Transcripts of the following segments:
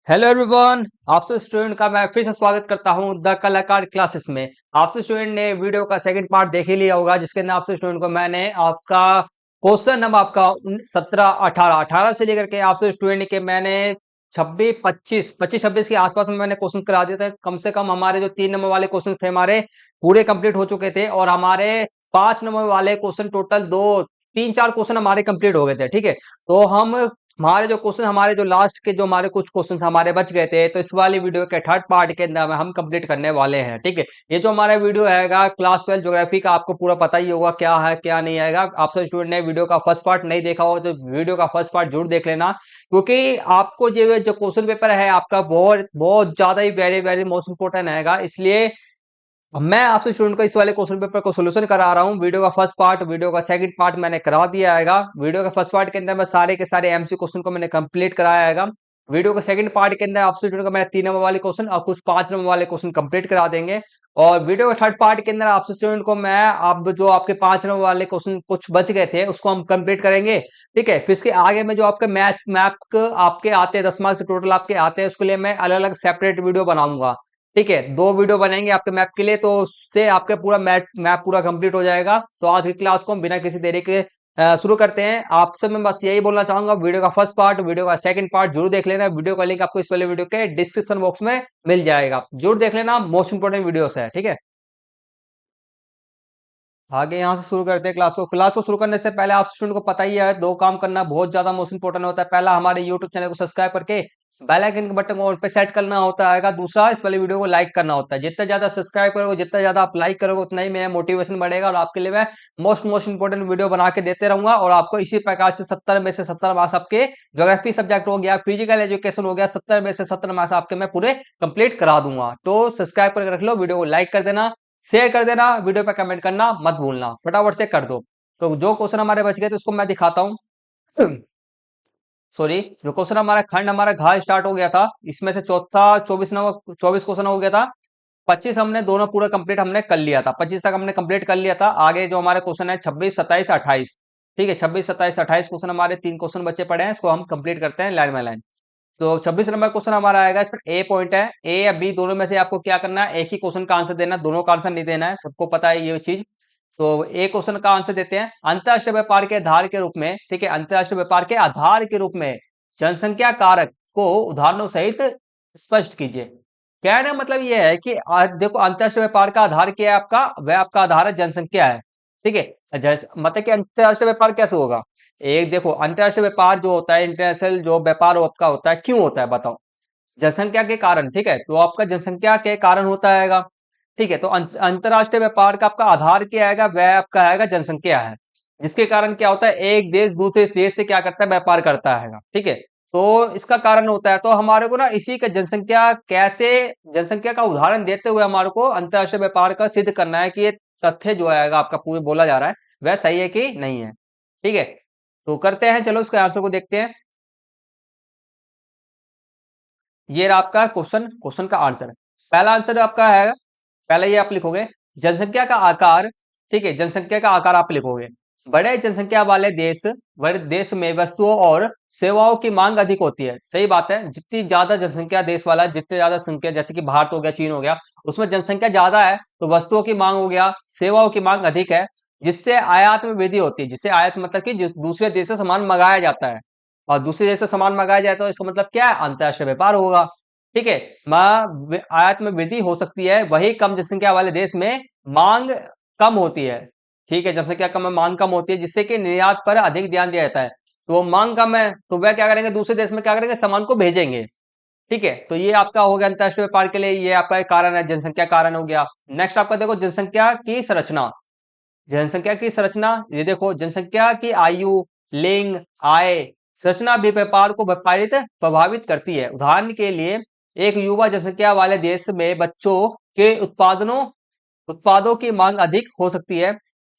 Hello everyone. आपसे student का मैं फिर से स्वागत करता हूं द कलाकार क्लासेस में। आपसे स्टूडेंट ने वीडियो का सेकंड पार्ट देख ही लिया होगा, जिसके अंदर आपसे स्टूडेंट को मैंने आपका क्वेश्चन नंबर आपका 17 18 से लेकर के आपसे स्टूडेंट के मैंने 26 26 के आसपास में मैंने क्वेश्चंस करा दिए थे। कम से कम हमारे जो 3 नंबर वाले क्वेश्चन थे हमारे पूरे कंप्लीट हो चुके थे, और हमारे 5 नंबर वाले क्वेश्चन टोटल 2 3 4 क्वेश्चन हमारे कंप्लीट हो गए थे। ठीक है, तो हमारे जो क्वेश्चन हमारे जो लास्ट के जो हमारे कुछ क्वेश्चन हमारे बच गए थे, तो इस वाली वीडियो के थर्ड पार्ट के अंदर हम कंप्लीट करने वाले हैं। ठीक है, ये जो हमारा वीडियो है क्लास 12 ज्योग्राफी का, आपको पूरा पता ही होगा क्या है क्या नहीं आएगा। आप सब स्टूडेंट ने वीडियो का फर्स्ट पार्ट नहीं देखा हो तो वीडियो का फर्स्ट पार्ट जरूर देख लेना, क्योंकि आपको जो क्वेश्चन पेपर है आपका बहुत बहुत ज्यादा ही वेरी वेरी मोस्ट इंपोर्टेंट है। इसलिए अब मैं आपसे स्टूडेंट को इस वाले क्वेश्चन पेपर को सोल्यूशन करा रहा हूं। वीडियो का फर्स्ट पार्ट, वीडियो का सेकंड पार्ट मैंने करा दिया आएगा। वीडियो का फर्स्ट पार्ट के अंदर मैं सारे के सारे एमसी क्वेश्चन को मैंने कंप्लीट कराया आएगा। वीडियो का सेकंड पार्ट के अंदर आपसे स्टूडेंट को मैंने 3 नंबर वाले क्वेश्चन और कुछ 5 नंबर वाले क्वेश्चन कंप्लीट करा देंगे। और वीडियो का थर्ड पार्ट के अंदर आपसे स्टूडेंट को मैं आप जो आपके 5 नंबर वाले क्वेश्चन कुछ बच गए थे उसको हम कंप्लीट करेंगे। ठीक है, फिर इसके आगे में जो आपके मैथ मैप आपके आते हैं 10 मार्क्स टोटल आपके आते हैं, उसके लिए मैं अलग अलग सेपरेट वीडियो बनाऊंगा। ठीक है, 2 वीडियो बनेंगे आपके मैप के लिए, तो उससे आपके पूरा मैप मैप पूरा कंप्लीट हो जाएगा। तो आज की क्लास को हम बिना किसी देरी के शुरू करते हैं। आपसे मैं बस यही बोलना चाहूंगा, वीडियो का फर्स्ट पार्ट, वीडियो का सेकंड पार्ट जरूर देख लेना। वीडियो का लिंक आपको इस वाले वीडियो के डिस्क्रिप्शन बॉक्स में मिल जाएगा, जरूर देख लेना। मोस्ट इंपोर्टेंट वीडियोस है। ठीक है, आगे यहाँ से शुरू करते हैं क्लास को शुरू करने से पहले आप स्टूडेंट को पता ही है, 2 काम करना बहुत ज्यादा मोस्ट इंपोर्टेंट होता है। पहला, हमारे यूट्यूब चैनल को सब्सक्राइब करके बेल आइकन के बटन को ऑल पे सेट करना होता है। दूसरा, इस वाले वीडियो को लाइक करना होता है। जितना ज्यादा सब्सक्राइब करोगे, जितना ज्यादा आप लाइक करोगे, उतना ही मेरा मोटिवेशन बढ़ेगा और आपके लिए मैं मोस्ट इंपोर्टेंट वीडियो बना के देते रहूंगा। और आपको इसी प्रकार से 70 में से 70 मार्क्स आपके ज्योग्राफी सब्जेक्ट हो गया, फिजिकल एजुकेशन हो गया, 70 में से 70 मार्क्स आपके मैं पूरे कंप्लीट करा दूंगा। तो सब्सक्राइब करके रख लो, वीडियो को लाइक कर देना, शेयर कर देना, वीडियो पे कमेंट करना मत भूलना, फटाफट से कर दो। तो जो क्वेश्चन हमारे बच गए थे उसको मैं दिखाता हूँ। सॉरी, जो क्वेश्चन हमारा खंड हमारा घा स्टार्ट हो गया था, इसमें से चौथा 24 क्वेश्चन हो गया था। 25 हमने दोनों पूरा कंप्लीट हमने कर लिया था, 25 तक हमने कंप्लीट कर लिया था। आगे जो हमारे क्वेश्चन है 26 27 28। ठीक है, 26 27 28 क्वेश्चन हमारे 3 क्वेश्चन बच्चे पड़े हैं, इसको हम कंप्लीट करते हैं लाइन बाय लाइन। तो 26 नंबर क्वेश्चन हमारा आएगा, इसमें ए पॉइंट है, ए या बी दोनों में से आपको क्या करना है, एक ही क्वेश्चन का आंसर देना, दोनों का आंसर नहीं देना है, सबको पता है ये चीज। तो ए क्वेश्चन का आंसर देते हैं, अंतरराष्ट्रीय व्यापार के आधार के रूप में। ठीक है, अंतरराष्ट्रीय व्यापार के आधार के रूप में जनसंख्या कारक को उदाहरणों सहित स्पष्ट कीजिए। कहने का मतलब यह है कि देखो, अंतरराष्ट्रीय व्यापार का आधार क्या है आपका, वह आपका आधार है जनसंख्या है। ठीक है, जैसे मतलब कि अंतरराष्ट्रीय व्यापार कैसे होगा, एक देखो, अंतरराष्ट्रीय व्यापार जो होता है, इंटरनेशनल जो व्यापार आपका होता है, क्यों होता है बताओ, जनसंख्या के कारण। ठीक है, तो आपका जनसंख्या के कारण होता है। ठीक है, तो अंतरराष्ट्रीय व्यापार का आपका आधार क्या आएगा, वह आपका आएगा जनसंख्या है, जिसके कारण क्या होता है, एक देश दूसरे देश से क्या करता है, व्यापार करता है। ठीक है, तो इसका कारण होता है। तो हमारे को ना इसी का जनसंख्या कैसे, जनसंख्या का उदाहरण देते हुए हमारे को अंतरराष्ट्रीय व्यापार का सिद्ध करना है कि ये तथ्य जो आएगा आपका पूरे बोला जा रहा है वह सही है कि नहीं है। ठीक है, तो करते हैं, चलो इसके आंसर को देखते हैं। ये रहा आपका क्वेश्चन, क्वेश्चन का आंसर। पहला आंसर आपका है, पहले ये आप लिखोगे जनसंख्या का आकार। ठीक है, जनसंख्या का आकार आप लिखोगे, बड़े जनसंख्या वाले देश, बड़े देश में वस्तुओं और सेवाओं की मांग अधिक होती है। सही बात है, जितनी ज्यादा जनसंख्या देश वाला है, जितनी ज्यादा संख्या, जैसे कि भारत हो गया, चीन हो गया, उसमें जनसंख्या ज्यादा है, तो वस्तुओं की मांग हो गया, सेवाओं की मांग अधिक है, जिससे आयात में वृद्धि होती है। जिससे आयात मतलब कि दूसरे देश से सामान मंगाया जाता है, और दूसरे देश से सामान मंगाया जाए तो इसका मतलब क्या है, अंतरराष्ट्रीय व्यापार होगा। ठीक है, आयात में वृद्धि हो सकती है, वही कम जनसंख्या वाले देश में मांग कम होती है। ठीक है, जनसंख्या कम है, मांग कम होती है, जिससे कि निर्यात पर अधिक ध्यान दिया जाता है। तो वो मांग कम है तो वह क्या करेंगे, दूसरे देश में क्या करेंगे, सामान को भेजेंगे। ठीक है, तो ये आपका हो गया अंतरराष्ट्रीय व्यापार के लिए, ये आपका एक कारण है, जनसंख्या कारण हो गया। नेक्स्ट आपका देखो, जनसंख्या की संरचना। जनसंख्या की संरचना, ये देखो, जनसंख्या की आयु, लिंग, आय, संरचना भी व्यापार को व्यापारित प्रभावित करती है। उदाहरण के लिए, एक युवा जनसंख्या वाले देश में बच्चों के उत्पादों की मांग अधिक हो सकती है।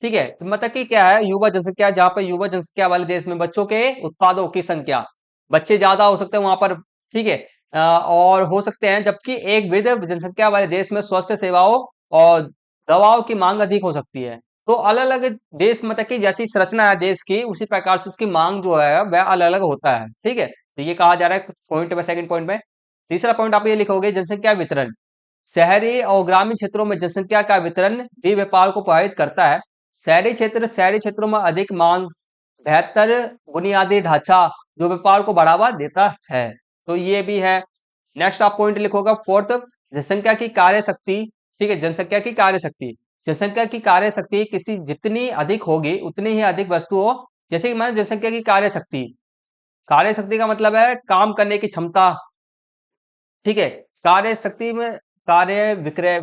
ठीक है, तो मतलब कि क्या है, युवा जनसंख्या, जहां पर युवा जनसंख्या वाले देश में बच्चों के उत्पादों की संख्या, बच्चे ज्यादा हो सकते हैं वहां पर। ठीक है, और हो सकते हैं, जबकि एक वृद्ध जनसंख्या वाले देश में स्वास्थ्य सेवाओं और दवाओं की मांग अधिक हो सकती है। तो अलग अलग देश, मतलब कि जैसी संरचना है देश की, उसी प्रकार से उसकी मांग जो है वह अलग अलग होता है। ठीक है, तो ये कहा जा रहा है पॉइंट में, सेकंड पॉइंट में, तीसरा पॉइंट आप ये लिखोगे जनसंख्या वितरण। शहरी और ग्रामीण क्षेत्रों में जनसंख्या का वितरण भी व्यापार को प्रभावित करता है। शहरी क्षेत्रों में अधिक मांग, बेहतर बुनियादी ढांचा जो व्यापार को बढ़ावा देता है। तो ये भी है। नेक्स्ट आप पॉइंट लिखोगे फोर्थ, जनसंख्या की कार्य शक्ति। ठीक है, जनसंख्या की कार्य शक्ति। जनसंख्या की कार्य शक्ति किसी जितनी अधिक होगी उतनी ही अधिक वस्तुओं, जैसे कि मान जनसंख्या की कार्य शक्ति, कार्य शक्ति का मतलब है काम करने की क्षमता। ठीक है, कार्य शक्ति में कार्य विक्रय,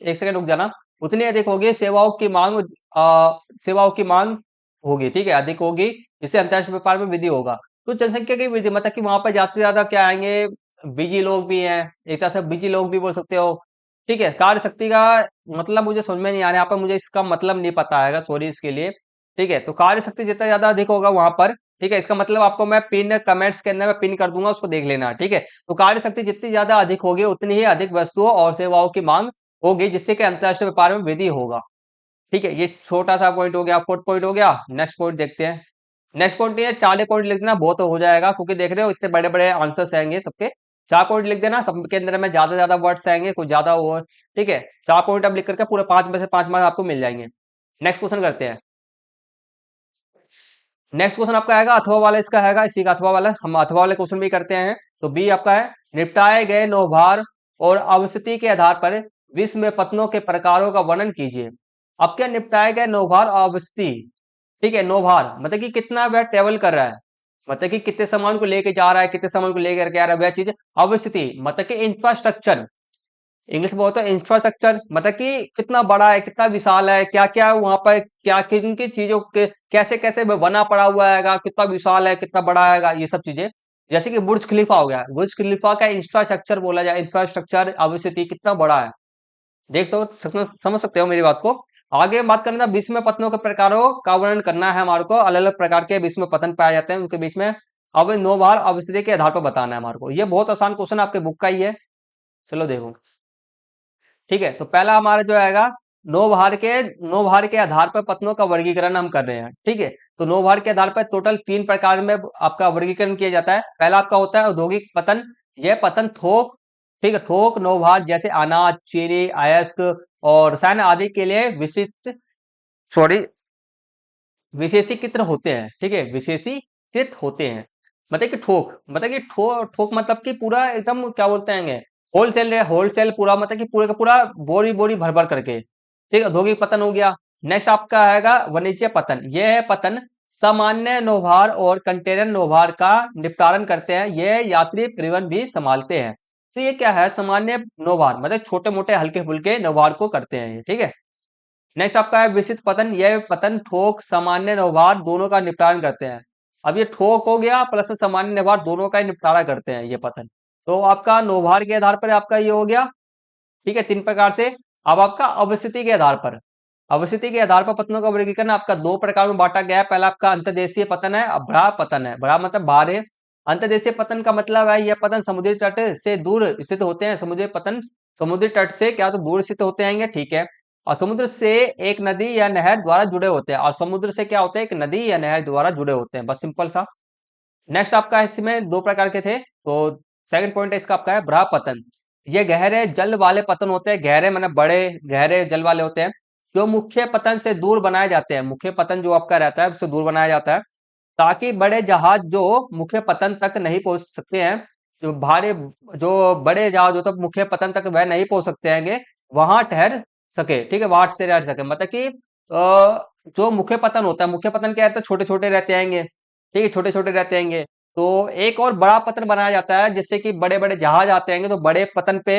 एक सेकंड रुक जाना। उतनी अधिक होगी सेवाओं की मांग, सेवाओं की मांग होगी। ठीक है, अधिक होगी, इससे अंतर्राष्ट्रीय व्यापार में वृद्धि होगा। तो जनसंख्या की वृद्धि मतलब कि वहां पर ज्यादा से ज्यादा क्या आएंगे, बिजी लोग भी हैं, एक तरह से बिजी लोग भी बोल सकते हो। ठीक है, कार्य शक्ति का मतलब मुझे समझ में नहीं आ रहा, यहाँ पर मुझे इसका मतलब नहीं पता है, सॉरी इसके लिए। ठीक है, तो कार्य शक्ति जितना ज्यादा अधिक होगा वहां पर, ठीक है, इसका मतलब आपको मैं पिन कमेंट्स के अंदर में पिन कर दूंगा, उसको देख लेना। ठीक है, तो कार्य शक्ति जितनी ज्यादा अधिक होगी उतनी ही अधिक वस्तुओं और सेवाओं की मांग होगी, जिससे कि अंतर्राष्ट्रीय व्यापार में वृद्धि होगा। ठीक है, ये छोटा सा पॉइंट हो गया, फोर्थ पॉइंट हो गया। नेक्स्ट पॉइंट देखते हैं। नेक्स्ट पॉइंट ये 4 पॉइंट लिख देना, बहुत हो जाएगा, क्योंकि देख रहे हो इतने बड़े बड़े आंसर्स आएंगे सबके। 4 पॉइंट लिख देना, सबके अंदर में ज्यादा ज्यादा वर्ड्स आएंगे, कुछ ज्यादा हो। ठीक है, 4 पॉइंट अब लिख करके पूरे 5 में से 5 मार्क्स आपको मिल जाएंगे। नेक्स्ट क्वेश्चन करते हैं। नेक्स्ट क्वेश्चन आपका आएगा अथवा वाला, इसका आएगा इसी का अथवा वाला, हम अथवा वाले क्वेश्चन भी करते हैं। तो बी आपका है, निपटाए गए नौभार और अवस्थिति के आधार पर विश्व में पत्तनों के प्रकारों का वर्णन कीजिए। अब क्या निपटाए गए नौभार और अवस्थिति। ठीक है, नौभार मतलब कि कितना वह ट्रेवल कर रहा है, मतलब कि कितने सामान को लेके जा रहा है, कितने सामान को लेकर के आ रहा है, वह चीज। अवस्थिति मतलब कि इंफ्रास्ट्रक्चर, इंग्लिश में होता है इंफ्रास्ट्रक्चर, मतलब कि कितना बड़ा है, कितना विशाल है, क्या क्या वहां पर, क्या किन किन चीजों के कैसे कैसे बना पड़ा हुआ है, कितना विशाल है, कितना बड़ा है, ये सब चीजें। जैसे कि बुर्ज खलीफा हो गया, बुर्ज खलीफा का इंफ्रास्ट्रक्चर बोला जाए, इंफ्रास्ट्रक्चर अवस्थिति कितना बड़ा है। समझ सकते हो मेरी बात को। आगे बात करना था, विश्व में पत्तनों के प्रकारों का वर्णन करना है हमारे को। अलग अलग प्रकार के विश्व में पतन पाए जाते हैं, उनके बीच में अब नौभार अवस्थिति के आधार पर बताना है हमारे को। ये बहुत आसान क्वेश्चन आपके बुक का ही है, चलो देखो। ठीक है, तो पहला हमारा जो आएगा, नौभार के आधार पर पत्तनों का वर्गीकरण हम कर रहे हैं। ठीक है, तो नौभार के आधार पर टोटल 3 प्रकार में आपका वर्गीकरण किया जाता है। पहला आपका होता है औद्योगिक पतन। यह पतन थोक, ठीक है, थोक नौभार जैसे अनाज, चीनी, अयस्क और रसायन आदि के लिए सॉरी विशेषीकृत होते हैं। ठीक है, विशेषीकृत होते हैं, मतलब कि ठोक, मतलब कि ठोक मतलब कि पूरा एकदम क्या बोलते हैं, होलसेल पूरा, मतलब कि पूरे का पूरा बोरी बोरी भर भर करके। ठीक है, औद्योगिक पतन हो गया। नेक्स्ट आपका आएगा वाणिज्य पतन। यह है पतन सामान्य नौभार और कंटेनर नौभार का निपटारण करते हैं, यह यात्री परिवहन भी संभालते हैं। तो ये क्या है, सामान्य नौभार मतलब छोटे मोटे हल्के फुल्के नौभार को करते हैं ये। ठीक है, नेक्स्ट आपका है विशिष्ट पतन। यह पतन ठोक सामान्य नौभार दोनों का निपटान करते हैं। अब ये ठोक हो गया प्लस में सामान्य नौभार दोनों का ही निपटारा करते हैं ये पतन। तो आपका नौभार के आधार पर आपका ये हो गया। ठीक है, 3 प्रकार से। अब आपका अवस्थिति के आधार पर, अवस्थिति के आधार पर पतनों का वर्गीकरण आपका 2 प्रकार में बांटा गया है। पहला आपका अंतर्देशीय पतन है, अब बड़ा पतन है। बड़ा मतलब बाहर है। अंतर्देशीय पतन का मतलब है यह पतन समुद्री तट से दूर स्थित होते हैं। समुद्री पतन समुद्री तट से क्या तो दूर स्थित होते हैं, ठीक है। और समुद्र से एक नदी या नहर द्वारा जुड़े होते हैं, और समुद्र से क्या होते हैं, एक नदी या नहर द्वारा जुड़े होते हैं, बस सिंपल सा। नेक्स्ट आपका इसमें 2 प्रकार के थे, तो सेकंड पॉइंट है इसका आपका है बड़ा पतन। ये गहरे जल वाले पतन होते हैं, गहरे मतलब बड़े गहरे जल वाले होते हैं, जो मुख्य पतन से दूर बनाए जाते हैं। मुख्य पतन जो आपका रहता है उससे दूर बनाया जाता है, ताकि बड़े जहाज जो मुख्य पतन तक नहीं पहुंच सकते हैं, जो भारी जो बड़े जहाज होते हैं मुख्य पतन तक वह नहीं पहुंच सकते हैं, वहां ठहर सके। ठीक है, वाट से रह सके, मतलब कि जो मुख्य पतन होता है, मुख्य पतन क्या रहता है, छोटे छोटे रहते आएंगे। ठीक है, छोटे छोटे रहते आएंगे। तो एक और बड़ा पतन बनाया जाता है, जिससे कि बड़े बड़े जहाज आते आएंगे तो बड़े पतन पे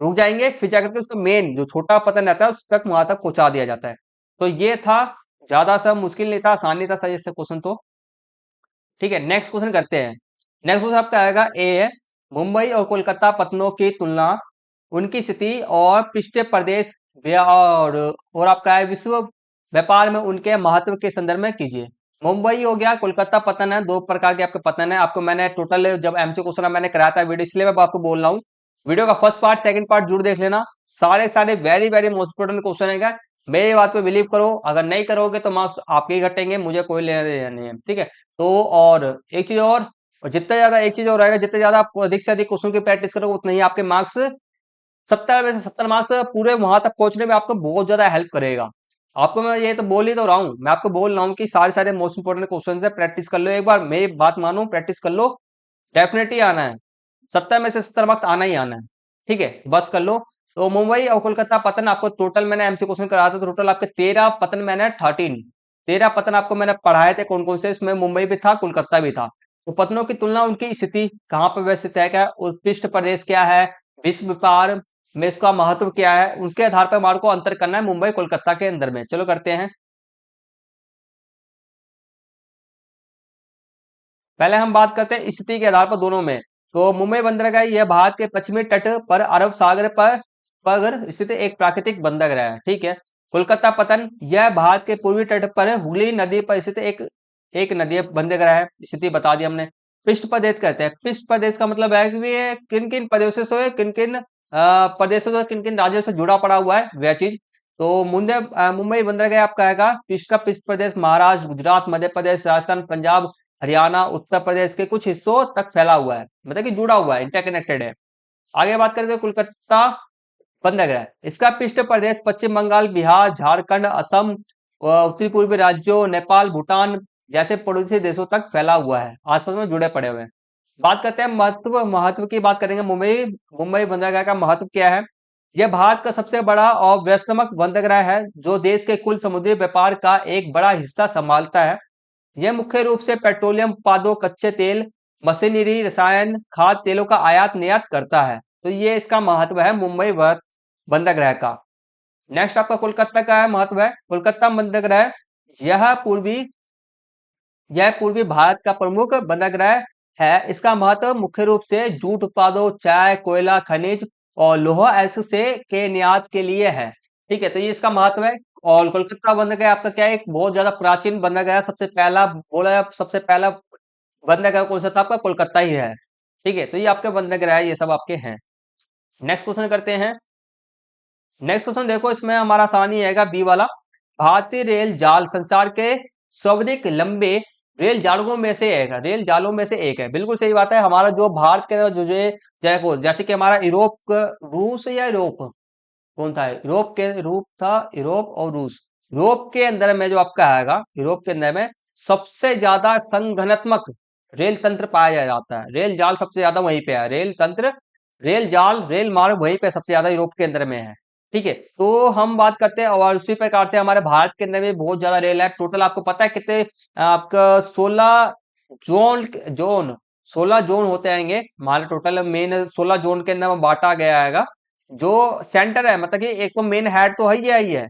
रुक जाएंगे, फिर जाकर के उसका मेन जो छोटा पतन रहता है उस तक वहां तक पहुंचा दिया जाता है। तो ये था, ज्यादा सा मुश्किल नहीं था, आसान नहीं था सही से क्वेश्चन तो। ठीक है, नेक्स्ट क्वेश्चन करते हैं। नेक्स्ट क्वेश्चन आपका आएगा ए, मुंबई और कोलकाता पत्तनों की तुलना, उनकी स्थिति और पृष्ठ प्रदेश और आपका है विश्व व्यापार में उनके महत्व के संदर्भ में कीजिए। मुंबई हो गया, कोलकाता पतन है, 2 प्रकार के आपके पतन है। आपको मैंने टोटल जब एमसी क्वेश्चन मैंने कराया था वीडियो, इसलिए मैं आपको बोल रहा हूँ, वीडियो का फर्स्ट पार्ट सेकंड पार्ट जरूर देख लेना। सारे सारे very very most important question है। मेरी बात पे बिलीव करो, अगर नहीं करोगे तो मार्क्स आपके ही घटेंगे, मुझे कोई लेना देना नहीं है। ठीक है, तो और एक चीज और, और जितना ज्यादा एक चीज और रहेगा, जितने ज्यादा आप अधिक से अधिक क्वेश्चन की प्रैक्टिस करोगे उतना ही आपके मार्क्स 70 में से 70 मार्क्स पूरे वहां तक पहुंचने में आपको बहुत ज्यादा हेल्प करेगा। आपको मैं ये तो बोल ही तो रहा हूँ, मैं आपको बोल रहा हूँ कि सारे सारे मोस्ट इंपोर्टेंट क्वेश्चन है, प्रैक्टिस कर लो, एक बार मेरी बात मानो, प्रैक्टिस कर लो, डेफिनेटली आना है, 70 में से 70 मार्क्स आना ही आना है। ठीक है, बस कर लो। तो मुंबई और कोलकाता पतन आपको टोटल मैंने एमसी क्वेश्चन कराया था, तो टोटल आपके 13 पतन, मैंने 13 पतन आपको मैंने पढ़ाए थे, कौन कौन से, इसमें मुंबई भी था, कोलकाता भी था। तो पतनों की तुलना, उनकी स्थिति कहाँ पर व्यवस्थित है, क्या उत्कृष्ट प्रदेश क्या है, विश्व व्यापार में इसका महत्व क्या है, उसके आधार पर हमारे को अंतर करना है मुंबई कोलकाता के अंदर में। चलो करते हैं। पहले हम बात करते हैं स्थिति के आधार पर दोनों में। तो मुंबई बंदरगाह यह भारत के पश्चिमी तट पर अरब सागर पर स्थित एक प्राकृतिक बंदरगाह है। ठीक है। कोलकाता पतन यह भारत के पूर्वी तट पर हुगली नदी पर स्थित एक एक नदी बंदरगाह है। स्थिति बता दी हमने। पृष्ठ प्रदेश कहते हैं, पृष्ठ प्रदेश का मतलब है कि ये किन किन प्रदेशों से, किन किन प्रदेशों से, किन किन राज्यों से जुड़ा पड़ा हुआ है वह चीज। तो मुंबई बंदरगाह आपका आएगा पृष्ठ प्रदेश महाराष्ट्र, गुजरात, मध्य प्रदेश, राजस्थान, पंजाब, हरियाणा, उत्तर प्रदेश के कुछ हिस्सों तक फैला हुआ है, मतलब कि जुड़ा हुआ है, इंटरकनेक्टेड है। आगे बात करते हैं कोलकाता बंदरगाह। इसका पृष्ठ प्रदेश पश्चिम बंगाल, बिहार, झारखंड, असम, उत्तरी पूर्वी राज्यों, नेपाल, भूटान जैसे पड़ोसी देशों तक फैला हुआ है, आसपास में जुड़े पड़े हुए हैं। बात करते हैं महत्व, महत्व की बात करेंगे। मुंबई मुंबई बंदरगाह का महत्व क्या है। यह भारत का सबसे बड़ा और व्यस्तमक बंदरगाह है, जो देश के कुल समुद्री व्यापार का एक बड़ा हिस्सा संभालता है। यह मुख्य रूप से पेट्रोलियम उत्पादों, कच्चे तेल, मशीनरी, रसायन, खाद्य तेलों का आयात निर्यात करता है। तो ये इसका महत्व है मुंबई बंदरगाह का। नेक्स्ट आपका कोलकाता का है महत्व है। कोलकाता बंदरगाह यह पूर्वी यह पूर्वी भारत का प्रमुख बंदरगाह है। इसका महत्व मुख्य रूप से जूट उत्पादों, चाय, कोयला, खनिज और लोहा ऐसे से के निर्यात के लिए है। ठीक है, तो ये इसका महत्व है। और कोलकाता बंदरगाह आपका क्या है, एक बहुत ज्यादा प्राचीन बंदरगाह है, सबसे पहला बोला जाए, सबसे पहला बंदरगाह कौन सा था आपका, कोलकाता ही है। ठीक है, तो ये आपके बंदरगाह है, ये सब आपके हैं। नेक्स्ट क्वेश्चन करते हैं। नेक्स्ट क्वेश्चन देखो, इसमें हमारा आसानी आएगा बी वाला। भारतीय रेल जाल संसार के सर्वाधिक लंबे रेल जालों में से एक है, रेल जालों में से एक है, बिल्कुल सही बात है। हमारा जो भारत के अंदर जैसे कि हमारा यूरोप, रूस या यूरोप, कौन था, यूरोप के रूप था, यूरोप और रूस। यूरोप के अंदर में जो आपका आएगा, यूरोप के अंदर में सबसे ज्यादा संगठनात्मक रेल तंत्र पाया जाता है, रेल जाल सबसे ज्यादा वहीं पे है, रेल तंत्र, रेल जाल, रेल मार्ग वहीं पे सबसे ज्यादा यूरोप के अंदर में है। ठीक है, तो हम बात करते हैं, और उसी प्रकार से हमारे भारत के अंदर में बहुत ज्यादा रेल है। टोटल आपको पता है कितने, आपका 16 जोन, जोन 16 जोन होते आएंगे हमारे, टोटल मेन 16 जोन के अंदर में बांटा गया है। जो सेंटर है, मतलब कि एक तो मेन हेड तो है ही है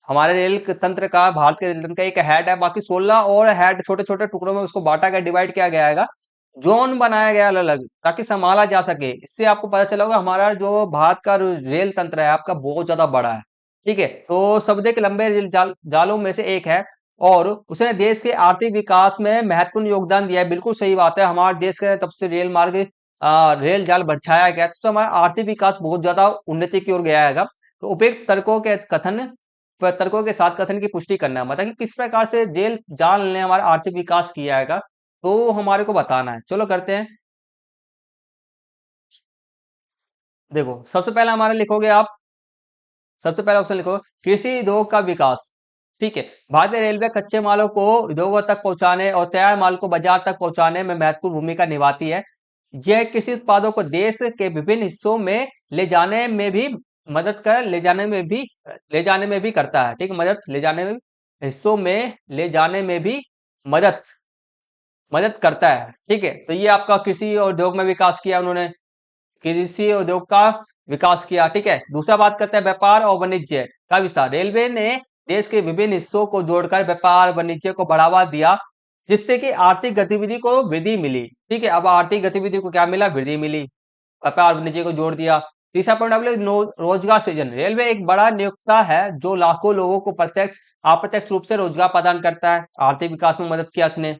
हमारे रेल तंत्र का, भारत के रेल तंत्र का एक हेड है, बाकी 16 और हेड छोटे छोटे टुकड़ों में उसको बांटा गया, डिवाइड किया गया है, जोन बनाया गया अलग अलग, ताकि संभाला जा सके। इससे आपको पता चला होगा हमारा जो भारत का रेल तंत्र है आपका बहुत ज्यादा बड़ा है। ठीक है, तो सबसे लंबे रेल जालों में से एक है, और उसने देश के आर्थिक विकास में महत्वपूर्ण योगदान दिया है। बिल्कुल सही बात है, हमारे देश के तब से रेल मार्ग, रेल जाल बढ़ाया गया, तो हमारा आर्थिक विकास बहुत ज्यादा उन्नति की ओर गया है। तो उपयुक्त तर्कों के साथ कथन की पुष्टि करना है, मतलब कि किस प्रकार से रेल जाल ने हमारा आर्थिक विकास किया है, तो हमारे को बताना है। चलो करते हैं। देखो, सबसे पहला हमारा लिखोगे आप, सबसे पहला ऑप्शन लिखो, कृषि उद्योग का विकास। ठीक है, भारतीय रेलवे कच्चे मालों को उद्योगों तक पहुंचाने और तैयार माल को बाजार तक पहुंचाने में महत्वपूर्ण भूमिका निभाती है। यह कृषि उत्पादों को देश के विभिन्न हिस्सों में ले जाने में भी मदद कर ले जाने में भी करता है। ठीक है, मदद ले जाने में, हिस्सों में ले जाने में भी मदद मदद करता है। ठीक है, तो ये आपका कृषि और उद्योग में विकास किया उन्होंने, कृषि उद्योग का विकास किया। ठीक है, दूसरा बात करते हैं व्यापार और वाणिज्य का विस्तार। रेलवे ने देश के विभिन्न हिस्सों को जोड़कर व्यापार वाणिज्य को बढ़ावा दिया, जिससे कि आर्थिक गतिविधि को वृद्धि मिली। ठीक है, अब आर्थिक गतिविधि को क्या मिला, वृद्धि मिली, व्यापार वाणिज्य को जोड़ दिया। तीसरा पॉइंट आप लोग, रोजगार सृजन। रेलवे एक बड़ा नियोक्ता है जो लाखों लोगों को प्रत्यक्ष अप्रत्यक्ष रूप से रोजगार प्रदान करता है, आर्थिक विकास में मदद किया इसने।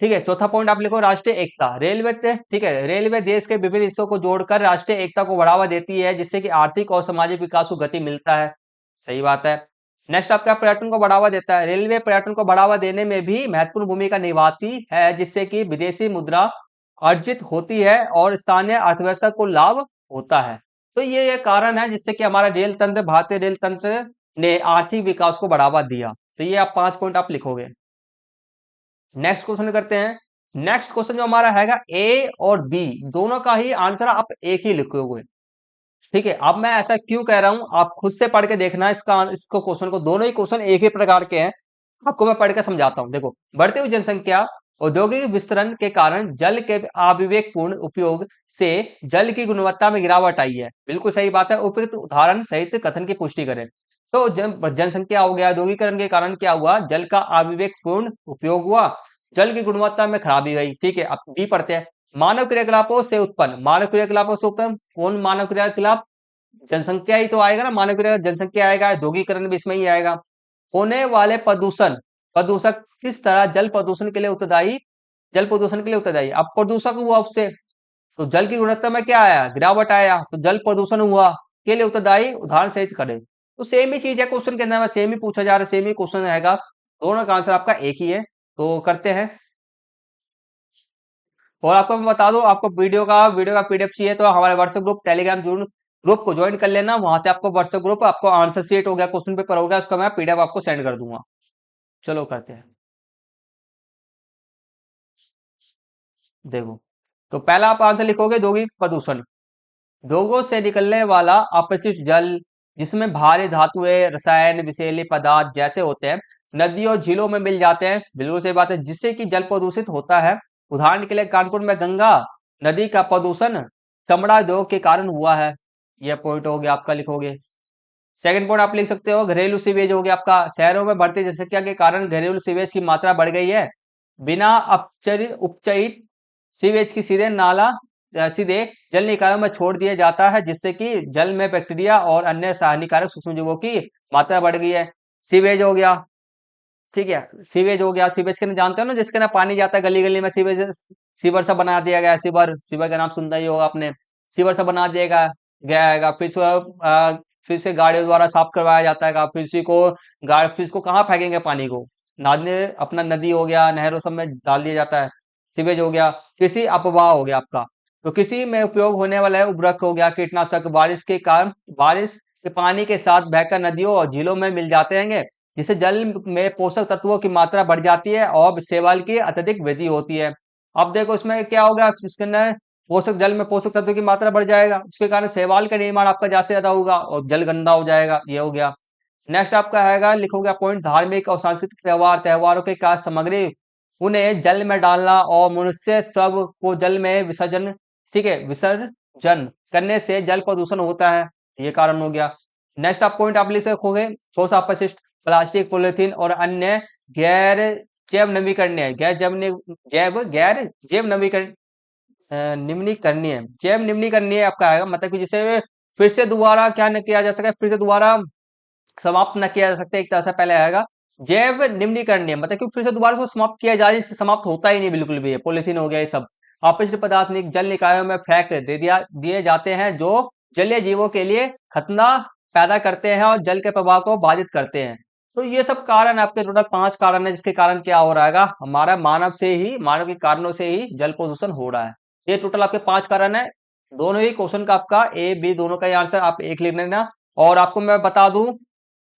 ठीक है, चौथा पॉइंट आप लिखो, राष्ट्रीय एकता। ठीक है, रेलवे देश के विभिन्न हिस्सों को जोड़कर राष्ट्रीय एकता को बढ़ावा देती है, जिससे कि आर्थिक और सामाजिक विकास को गति मिलता है। सही बात है। नेक्स्ट आपका पर्यटन को बढ़ावा देता है। रेलवे पर्यटन को बढ़ावा देने में भी महत्वपूर्ण भूमिका निभाती है, जिससे कि विदेशी मुद्रा अर्जित होती है और स्थानीय अर्थव्यवस्था को लाभ होता है। तो ये कारण है जिससे कि हमारा रेल तंत्र, भारतीय रेल तंत्र ने आर्थिक विकास को बढ़ावा दिया। तो ये आप 5 पॉइंट आप लिखोगे। नेक्स्ट क्वेश्चन करते हैं। नेक्स्ट क्वेश्चन जो हमारा हैगा, ए और बी दोनों का ही आंसर आप एक ही लिखोगे। ठीक है, अब मैं ऐसा क्यों कह रहा हूं, आप खुद से पढ़ के देखना इसको क्वेश्चन को। दोनों ही क्वेश्चन एक ही प्रकार के हैं, आपको मैं पढ़ के समझाता हूं। देखो, बढ़ती हुई जनसंख्या, औद्योगिक विस्तरण के कारण जल के अविवेकपूर्ण उपयोग से जल की गुणवत्ता में गिरावट आई है। बिल्कुल सही बात है, उपयुक्त उदाहरण सहित कथन की पुष्टि करें। तो जनसंख्या हो गया, औद्योगिकरण के कारण क्या हुआ, जल का अविवेकपूर्ण उपयोग हुआ, जल की गुणवत्ता में खराबी हुई। ठीक है, अब बी पढ़ते हैं। मानव क्रियाकलापों से उत्पन्न, मानव क्रियाकलापों से उत्पन्न कौन मानव क्रियाकलाप, जनसंख्या ही तो आएगा ना, मानव क्रिया जनसंख्या आएगा, औद्योगिकरण भी इसमें ही आएगा। होने वाले प्रदूषण, प्रदूषक किस तरह जल प्रदूषण के लिए उत्तरदायी, जल प्रदूषण के लिए उत्तरदायी। अब प्रदूषक हुआ उससे, तो जल की गुणवत्ता में क्या आया, गिरावट आया, तो जल प्रदूषण हुआ के लिए उत्तरदायी उदाहरण सहित करे। तो सेम ही चीज है, क्वेश्चन के अंदर में सेम ही पूछा जा रहा है, सेम ही क्वेश्चन रहेगा, दोनों का आंसर आपका एक ही है। तो करते हैं। और आपको मैं बता दूं, आपको वीडियो का पीडीएफ चाहिए तो हमारे व्हाट्सएप ग्रुप, टेलीग्राम ग्रुप को ज्वाइन कर लेना। वहां से आपको व्हाट्सएप ग्रुप, आपको आंसर शीट हो गया, क्वेश्चन पेपर हो गया, उसका मैं पीडीएफ आपको सेंड कर दूंगा। चलो करते हैं। देखो, तो पहला आप आंसर लिखोगे, औद्योगिक प्रदूषण, उद्योगों से निकलने वाला अपशिष्ट जल, जिसमें भारी धातुएं, रसायन, विषैले पदार्थ जैसे होते हैं, नदियों झीलों में मिल जाते हैं। बिल्कुल सही बात है, जिससे कि जल प्रदूषित होता है। उदाहरण के लिए कानपुर में गंगा नदी का प्रदूषण चमड़ा उद्योग के कारण हुआ है। यह पॉइंट हो गया आपका, लिखोगे। सेकंड पॉइंट आप लिख सकते हो, घरेलू सीवेज हो गया आपका, शहरों में बढ़ती जनसंख्या के कारण घरेलू सीवेज की मात्रा बढ़ गई है। बिना उपचयित सीवेज की सीधे जल निकायों में छोड़ दिया जाता है, जिससे कि जल में बैक्टीरिया और अन्य हानिकारक सूक्ष्म जीवों की मात्रा बढ़ गई है। सीवेज हो गया, ठीक है, सीवेज हो गया। सीवेज के ना जानते हो ना, जिसके ना पानी जाता है गली गली में, सीवेज सीवर सा बना दिया गया है। सीवर, सीवर का नाम सुनता ही होगा आपने। सीवर सा बना दिया गया है, फिर से गाड़ियों द्वारा साफ करवाया जाता है। फिर इसी को फिर इसको कहाँ फेंकेंगे पानी को, नादने अपना नदी हो गया, नहरों सब में डाल दिया जाता है। सीवेज हो गया। कृषि अपवाह हो गया आपका, तो कृषि में उपयोग होने वाला है उर्वरक हो गया, कीटनाशक बारिश के कारण, बारिश के पानी के साथ बहकर नदियों और झीलों में मिल जाते हैं, जिससे जल में पोषक तत्वों की मात्रा बढ़ जाती है और शैवाल की अत्यधिक वृद्धि होती है। अब देखो इसमें क्या होगा, इसके अंदर जल में पोषक तत्वों की मात्रा बढ़ जाएगा, उसके कारण शैवाल का निर्माण आपका ज्यादा से ज्यादा होगा और जल गंदा हो जाएगा। ये हो गया। नेक्स्ट आपका आएगा, लिखोगे पॉइंट, धार्मिक और सांस्कृतिक त्योहारों के कार्य सामग्री, उन्हें जल में डालना और मनुष्य सब को जल में विसर्जन, ठीक है, विसर्जन करने से जल प्रदूषण होता है। ये कारण हो गया। नेक्स्ट आप पॉइंट आप लिख रखोगे, ठोस अपशिष्ट, प्लास्टिक, पॉलिथीन और अन्य गैर जैव नवीकरणीय, गैर जैव नवीकरण निम्नीकरणीय, जैव निम्नीकरणीय आपका आएगा, मतलब कि जिसे फिर से दोबारा क्या न किया जा सके, फिर से दोबारा समाप्त न किया जा सकता, एक तरह से पहले आएगा जैव निम्नीकरणीय, मतलब कि फिर से दोबारा उसको समाप्त किया जाए, इससे समाप्त होता ही नहीं बिल्कुल भी। पॉलिथीन हो गया, ये सब अपशिष्ट पदार्थ जल निकायों में फेंक दिए जाते हैं, जो जलीय जीवों के लिए खतरा पैदा करते हैं और जल के प्रवाह को बाधित करते हैं। तो ये सब कारण आपके टोटल 5 कारण है, जिसके कारण क्या हो रहा है, हमारा मानव के कारणों से ही जल प्रदूषण हो रहा है। ये टोटल आपके 5 कारण है। दोनों ही क्वेश्चन का आपका ए बी दोनों का ही आंसर आप एक लिख लेना। और आपको मैं बता दूं,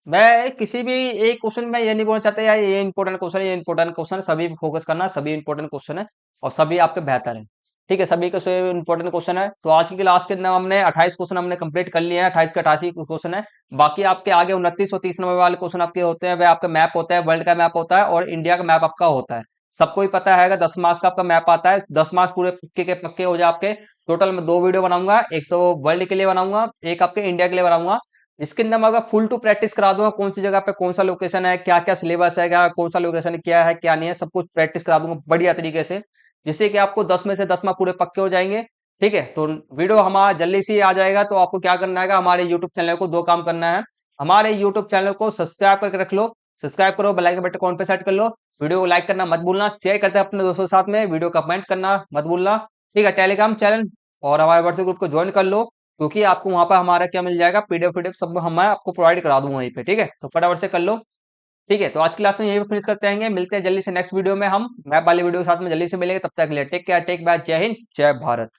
मैं किसी भी एक क्वेश्चन में ये नहीं बोलना चाहता यार ये इंपॉर्टेंट क्वेश्चन है, ये इंपॉर्टेंट क्वेश्चन है, सभी फोकस करना, सभी इंपॉर्टेंट क्वेश्चन है और सभी आपके बेहतर है। ठीक है, सभी के सभी इंपॉर्टेंट क्वेश्चन है। तो आज की क्लास के अंदर हमने 28 क्वेश्चन हमने कंप्लीट कर लिए हैं, 28 का 88 क्वेश्चन है। बाकी आपके आगे 29 और 30 नंबर वाले क्वेश्चन आपके होते हैं, वह आपका मैप होता है, वर्ल्ड का मैप होता है और इंडिया का मैप आपका होता है। सबको ही पता है, 10 मार्क्स का आपका मैप आता है, 10 मार्क्स पूरे पक्के के पक्के हो जाए आपके। टोटल में 2 वीडियो बनाऊंगा, एक तो वर्ल्ड के लिए बनाऊंगा, एक आपके इंडिया के लिए बनाऊंगा। इसके अंदर मैं अगर फुल टू प्रैक्टिस करा दूंगा, कौन सी जगह पे कौन सा लोकेशन है, क्या क्या सिलेबस है, क्या कौन सा लोकेशन क्या है क्या नहीं है, सब कुछ प्रैक्टिस करा दूंगा बढ़िया तरीके से, जिससे कि आपको 10 में से 10 मार्क्स पूरे पक्के हो जाएंगे। ठीक है, तो वीडियो हमारा जल्दी से ही आ जाएगा। तो आपको क्या करना है, हमारे यूट्यूब चैनल को 2 काम करना है। हमारे यूट्यूब चैनल को सब्सक्राइब करके रख लो, सब्सक्राइब करो, बेल आइकन बटन को ऑन पे सेट कर लो, वीडियो को लाइक करना मत भूलना, शेयर करते हैं अपने दोस्तों के साथ में, वीडियो का कमेंट करना मत भूलना। ठीक है, टेलीग्राम चैनल और हमारे व्हाट्सएप ग्रुप को ज्वाइन कर लो, क्योंकि आपको वहां पर हमारा क्या मिल जाएगा, पीडीएफ सब मैं आपको प्रोवाइड करा दूंगा वहीं पे, ठीक है। तो फटाफट से कर लो। ठीक है, तो आज की क्लास में यही फिनिश करते आएंगे, मिलते हैं जल्दी से नेक्स्ट वीडियो में, हम मैप वाली वीडियो के साथ में जल्दी से मिलेंगे। तब तक के लिए टेक केयर, टेक बाय, जय हिंद, जय भारत।